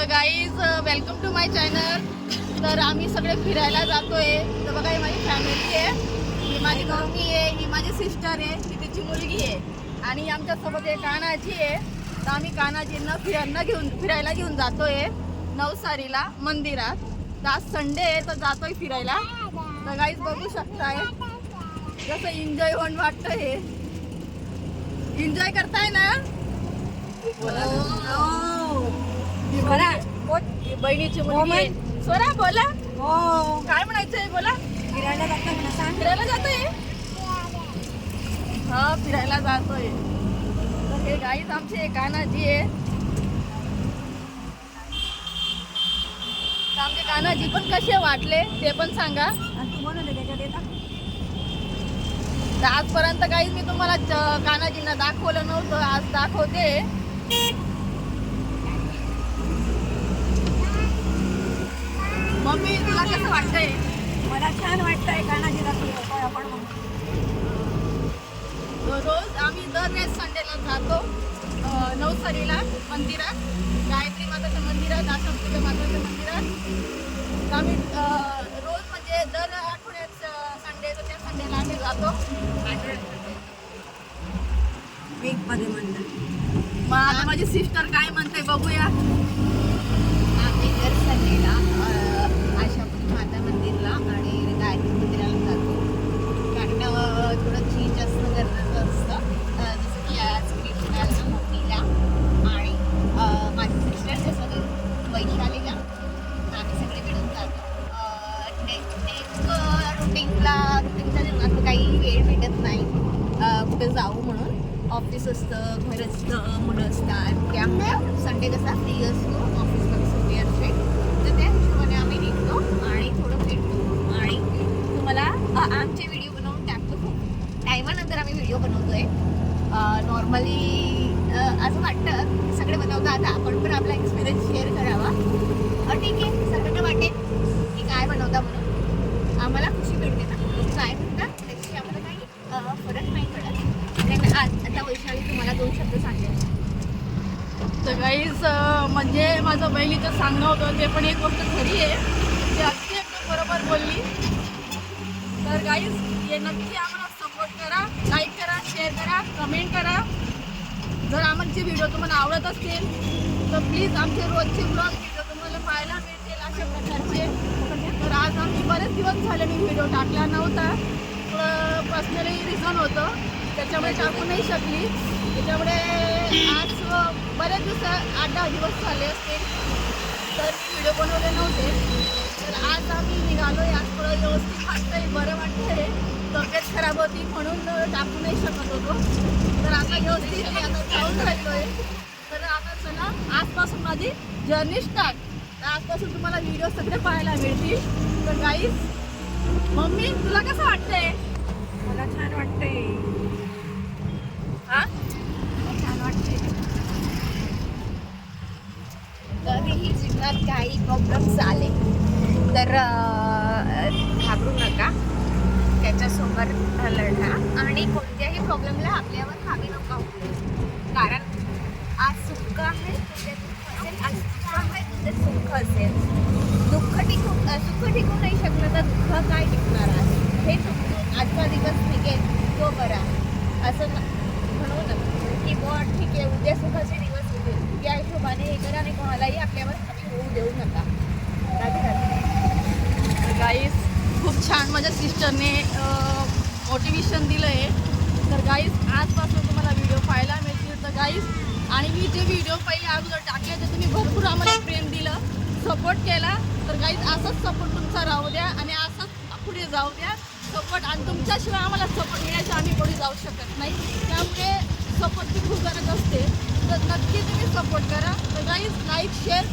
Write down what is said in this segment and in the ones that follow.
तर guys welcome to my channel. तर आम्ही सगळे फिरायला जातोय. तर बघा, ही माझी फॅमिली आहे, ही माझी मम्मी आहे, ही माझी सिस्टर आहे, ही तिची मुलगी आहे आणि आमच्यासोबत एक कान्हाजी आहे. तर आम्ही कान्हाजींना फिरायला घेऊन जातोय नवसारीला मंदिरात. तर आज संडे आहे तर जातोय फिरायला. तर गाईज बघू शकताय जसं एन्जॉय होऊन वाटतं. हे एन्जॉय करताय ना? बहिणीची मुलगी स्वरा, बोला. हो, काय म्हणायचंय, बोला. फिरायला जाता मला सांग. फिरायला जातोय. हा, फिरायला जातोय. तर हे गाईज आमचे कान्हाजी आहे. तर आमचे कान्हाजी पण कसे वाटले ते पण सांगा. आणि तू बनवले त्याच्यात येतात. तर आजपर्यंत गाईज मी तुम्हाला कान्हाजींना दाखवलं नव्हतं, आज दाखवते. मम्मी, तुला कसं वाटतंय? मला छान वाटतंय कान्हाजीला फिरवतोय आपण म्हणून. रोज आम्ही दरवेळेस संडेला जातो नवसारीला मंदिरात, गायत्री माताच्या मंदिरात, आशापुरी माताच्या मंदिरात. तर आम्ही रोज म्हणजे दर आठवड्यात संडेचं त्या संडेला आम्ही जातो. वीकमध्ये म्हणतात. मग आता माझी सिस्टर काय म्हणते बघूया. आम्ही दर संडेला आशापुरी माता मंदिरला आणि गायत्री मंदिराला जातो, कारण थोडं चेंज असणं गरजेचं असतं. जसं की आज कृष्णाला, मम्मीला आणि माझी सिस्टर जसं वैशालीला आम्ही सगळे मिळून जातो. नेमकं रुटीनच्या जीवनात काही वेळ भेटत नाही कुठे जाऊ म्हणून. ऑफिस असतं, घर असतं, मुलं असतात, त्यामुळे संडे कसा फ्री असतो, ऑफिसमध्ये सुट्टी असते. तर त्या हिशोबाने आम्ही निघतो आणि थोडं फिरतो आणि तुम्हाला आमचे व्हिडिओ बनवून टाकतो. खूप टायमानंतर आम्ही व्हिडिओ बनवतोय. नॉर्मली असं वाटतं सगळे बनवतात, आपण पण आपला एक्सपिरियन्स शेअर करावा. ठीक आहे, सगळ्यांना वाटेल की काय बनवता म्हणून. आम्हाला खुशी मिळते ना, लोक काय म्हणतात त्याची आम्हाला काही फरक नाही पडत. आता वैशाली तुम्हाला 2 शब्द सांगेल. तर गाईज म्हणजे माझं बहिणीचं सांगणं होतं ते पण एक गोष्ट खरी आहे, ती अगदी एकदम बरोबर बोलली. तर गाईज हे नक्की आम्हाला सपोर्ट करा, लाईक करा, शेअर करा, कमेंट करा. जर आमचे व्हिडिओ तुम्हाला आवडत असतील तर प्लीज आमचे रोजचे ब्लॉग व्हिडिओ तुम्हाला पाहायला मिळतील अशा प्रकारचे. तर आज आम्ही बरेच दिवस झाले मी व्हिडिओ टाकला नव्हता. पर्सनली रिझन होतं, त्याच्यामुळे टाकू नाही शकली. त्याच्यामुळे आज बरेच दिवस 8-10 दिवस झाले असतील तर मी व्हिडिओ बनवले नव्हते. तर आज आम्ही निघालो आहे. आज थोडं व्यवस्थित वाटतंय, बरं वाटतंय. तब्येत खराब होती म्हणून टाकू नाही शकत होतो. तर आता व्यवस्थित मी आता जाऊन राहिलो आहे. तर आता चला, आजपासून माझी जर्नी स्टार्ट. तर आजपासून तुम्हाला व्हिडिओ सगळे पाहायला मिळतील. तर गाईज, मम्मी तुला कसं वाटतंय? मला छान वाटतंय. हा, छान वाटतंय. कधीही जीवनात काही प्रॉब्लेम्स आले तर घाबरू नका, त्याच्यासोबत लढा आणि कोणत्याही प्रॉब्लेमला आपल्यावर हावी नका होऊ. कारण आज सुख आहे तुझे दुःख असेल, आज सुख आहे तुझे सुख असेल. सुख टिकू नाही शकलं तर दुःख काय टिकणार आहे. हे समजून आजचा दिवस निघेल तो बरा, असं म्हणू नका की बुवा ठीक आहे उद्या सुखाचे दिवस येतील, या हिशोबाने हे करा आणि कोणालाही आपल्यावर हावी होऊ देऊ नका. राधे राधे. गाईज, खूप छान माझ्या सिस्टरने मोटिवेशन दिलं आहे. तर गाईज, आजपासून तुम्हाला व्हिडिओ पाहायला मिळतील. तर गाईज, आणि मी जे व्हिडिओ पहिले अगोदर टाकले तर तुम्ही भरपूर आम्हाला प्रेम दिलं, सपोर्ट केला. तर गाईज, असाच सपोर्ट तुमचा राहू द्या आणि असंच पुढे जाऊ द्या सपोर्ट. आणि तुमच्याशिवाय आम्हाला सपोर्ट मिळायचं आम्ही पुढे जाऊ शकत नाही. त्यामुळे सपोर्टची खूप गरज असते. तर नक्की तुम्ही सपोर्ट करा. तर guys, like, share,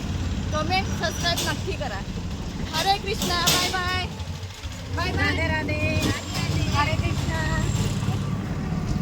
comment, subscribe नक्की करा. Hare Krishna. Bye bye. Bye bye. Radhe Radhe. Hare Krishna.